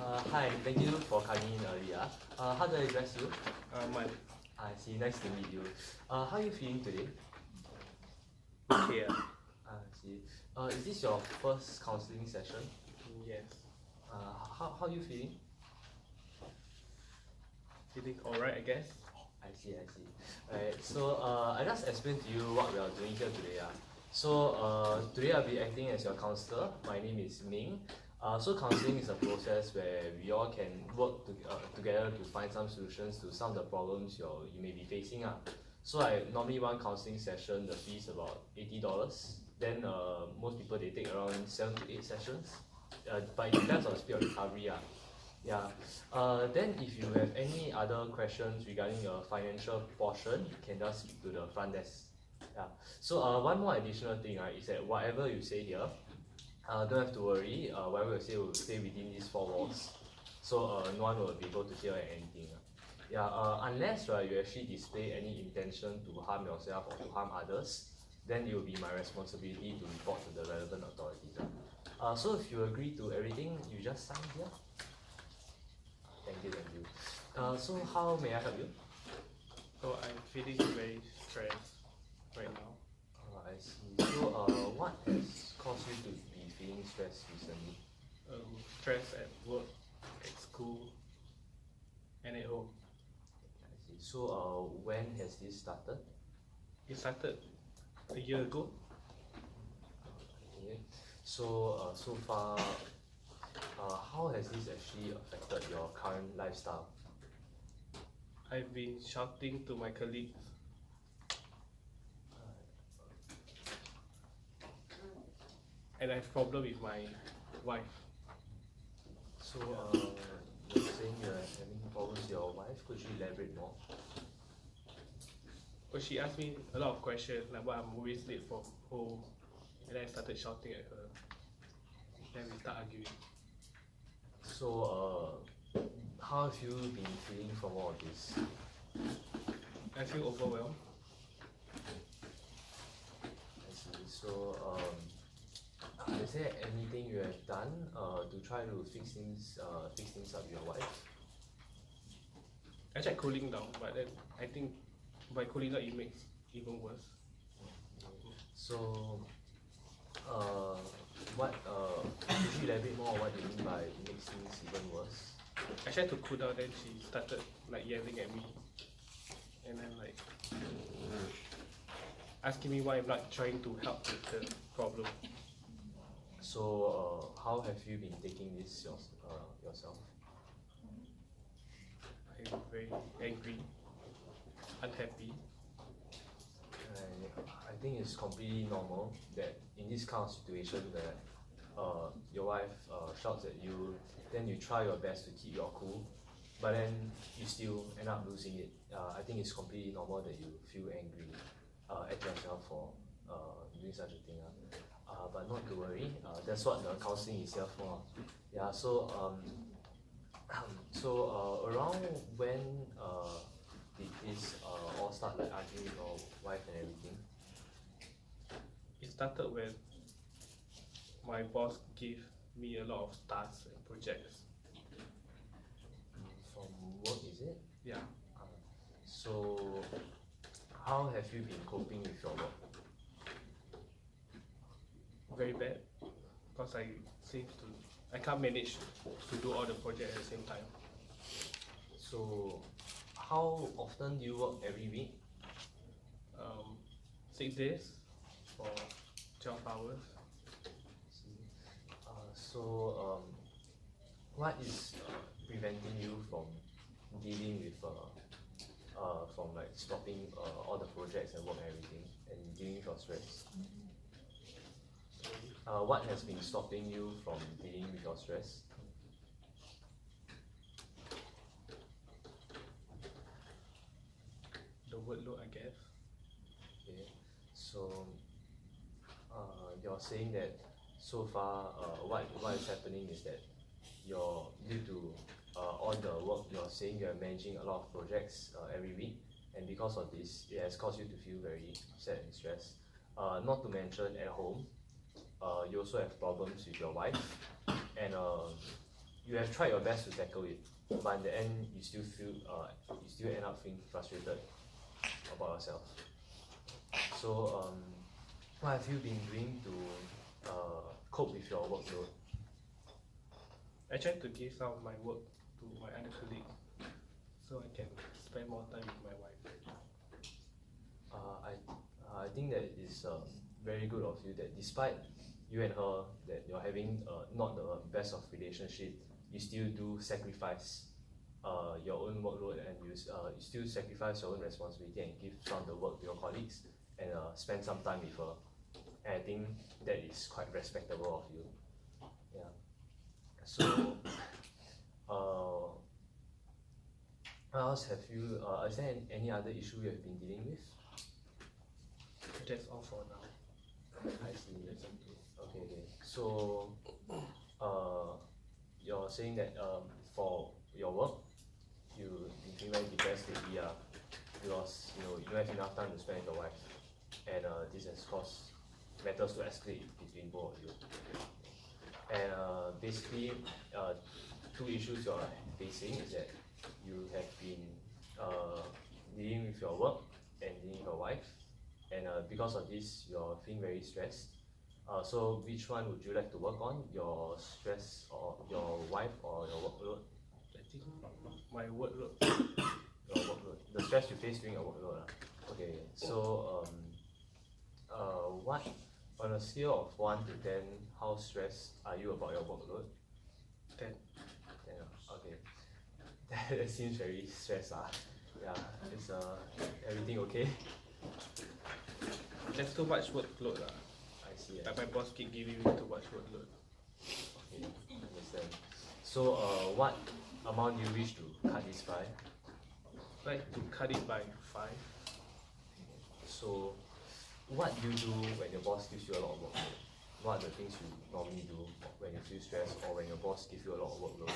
Hi, thank you for coming in earlier. How do I address you? Mine. I see, nice to meet you. How are you feeling today? Okay. I see. Is this your first counseling session? Yes. How are you feeling? Feeling alright, I guess. I see, I see. Alright, so I just explain to you what we are doing here today. So today I'll be acting as your counselor. My name is Ming. So counseling is a process where we all can work together to find some solutions to some of the problems you may be facing. So normally one counseling session, the fee is about $80. Then most people they take around 7 to 8 sessions. But it depends on the speed of recovery. Yeah. Then if you have any other questions regarding your financial portion, you can just speak to the front desk. Yeah. So one more additional thing, right, is that whatever you say here, don't have to worry. Whatever you say will stay within these four walls. So no one will be able to hear anything. Yeah. Unless right, you actually display any intention to harm yourself or to harm others, then it will be my responsibility to report to the relevant authorities. So if you agree to everything, you just sign here. Thank you, thank you. So how may I help you? So I'm feeling very stressed right now. I see. So what has caused you to be feeling stressed recently? Stress at work, at school, and at home. I see. So when has this started? It started a year ago. Okay. So so far, how has this actually affected your current lifestyle? I've been shouting to my colleagues. And I have problem with my wife. So you're saying you're having problems with your wife. Could you elaborate more? Because she asked me a lot of questions, like why I'm always late from home. And then I started shouting at her. Then we start arguing. So how have you been feeling from all of this? I feel overwhelmed. I see. So is there anything you have done to try to fix things up with your wife? I tried cooling down, but then I think by cooling down it makes even worse. So what could you elaborate more on what you mean by it makes things even worse? I tried to cool down, then she started like yelling at me, and then like asking me why I'm not trying to help with the problem. So how have you been taking this yourself? I'm very angry, unhappy. I think it's completely normal that in this kind of situation that your wife shouts at you, then you try your best to keep your cool, but then you still end up losing it. I think it's completely normal that you feel angry at yourself for doing such a thing. But not to worry, that's what the counseling is here for. Yeah, so around when did this all start, like arguing with your wife and everything? It started when my boss gave me a lot of tasks and projects. From work, is it? Yeah, So how have you been coping with your work? very bad because I can't manage to do all the projects at the same time. So how often do you work every week? 6 days for 12 hours. So what is preventing you from dealing with from like stopping all the projects and work and everything and dealing with your stress? What has been stopping you from dealing with your stress? The workload, I guess. Okay. So you're saying that so far what is happening is that due to all the work you're saying you're managing a lot of projects every week, and because of this it has caused you to feel very upset and stressed. Not to mention at home, you also have problems with your wife, and you have tried your best to tackle it, but in the end you still end up feeling frustrated about yourself. So what have you been doing to cope with your workload? I try to give some of my work to my other colleague so I can spend more time with my wife. I think that is very good of you that despite you and her that you're having not the best of relationship, you still do sacrifice your own workload and you still sacrifice your own responsibility and give some of the work to your colleagues and spend some time with her. And I think that is quite respectable of you. Yeah. So, what else have you? Is there any other issue you have been dealing with? That's all for now. I see. Okay. So, you're saying that for your work, you feel very depressed lately, because you don't have enough time to spend with your wife, and this has caused matters to escalate between both of you. And basically, two issues you're facing is that you have been dealing with your work and dealing with your wife, and because of this, you're feeling very stressed. So which one would you like to work on? Your stress or your wife or your workload? I think my workload. Your workload. The stress you face during your workload. Okay. So what on a scale of 1 to 10, how stressed are you about your workload? 10. 10. Okay. That seems very stressed. Yeah. Is everything okay? There's too much workload. I see. Like my boss keep giving me too much workload. Okay, understand. So what amount do you wish to cut this by? Like to cut it by 5. So what do you do when your boss gives you a lot of workload? What are the things you normally do when you feel stressed or when your boss gives you a lot of workload?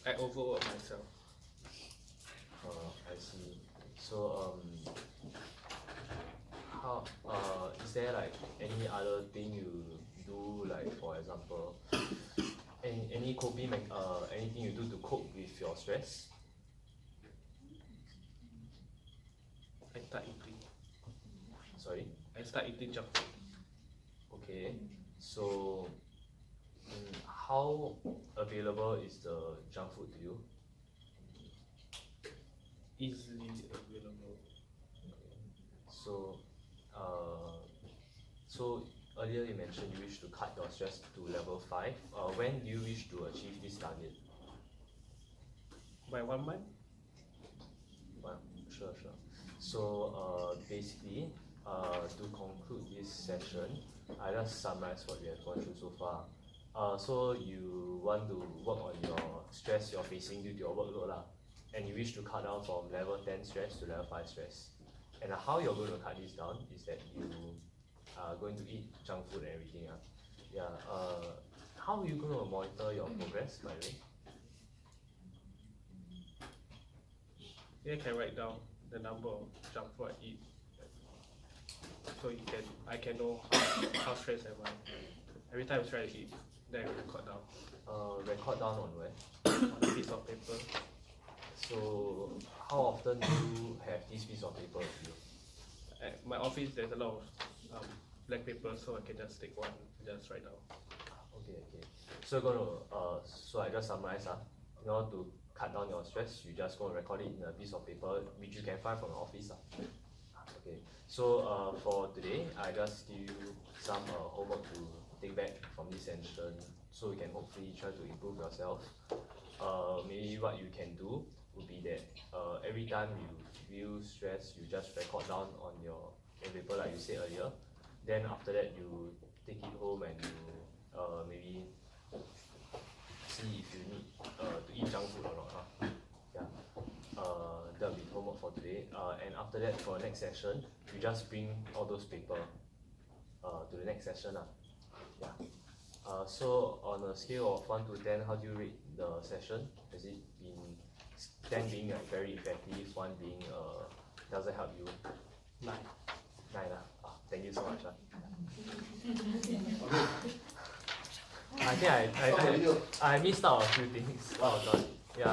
I overwork myself. I see. So how is there like any other thing you do, like for example any coping anything you do to cope with your stress? I start eating. Sorry? I start eating junk food. Okay. So how available is the junk food to you? Easily available. So so earlier you mentioned you wish to cut your stress to level 5. When do you wish to achieve this target? By 1 month? Well, sure. So basically, to conclude this session, I just summarize what we have gone through so far. So you want to work on your stress you're facing due to your workload, and you wish to cut down from level 10 stress to level 5 stress. And how you're going to cut this down is that you are going to eat junk food and everything. Yeah. How are you going to monitor your progress, by the way? Yeah, I can write down the number of junk food I eat, so I can know how stressed am I. Every time I try to eat, then I record down. Record down on where? On a piece of paper. So how often do you have this piece of paper with you? At my office, there's a lot of black paper, so I can just take one and just write down. Okay. So you're gonna so I just summarize. In order to cut down your stress, you just go and record it in a piece of paper which you can find from your office. Okay. So for today, I just give you some homework to take back from this session, so you can hopefully try to improve yourself. Maybe what you can do would be that every time you feel stressed, you just record down on your paper like you said earlier. Then after that, you take it home and you maybe see if you need to eat junk food or not. Yeah. That'll be homework for today. And after that, for the next session, you just bring all those paper to the next session. Yeah. So on a scale of 1 to 10, how do you rate the session? Has it been 10 being like very effective, 1 being doesn't help you? 9. 9. Thank you so much. I think I missed out a few things. Oh god. Yeah.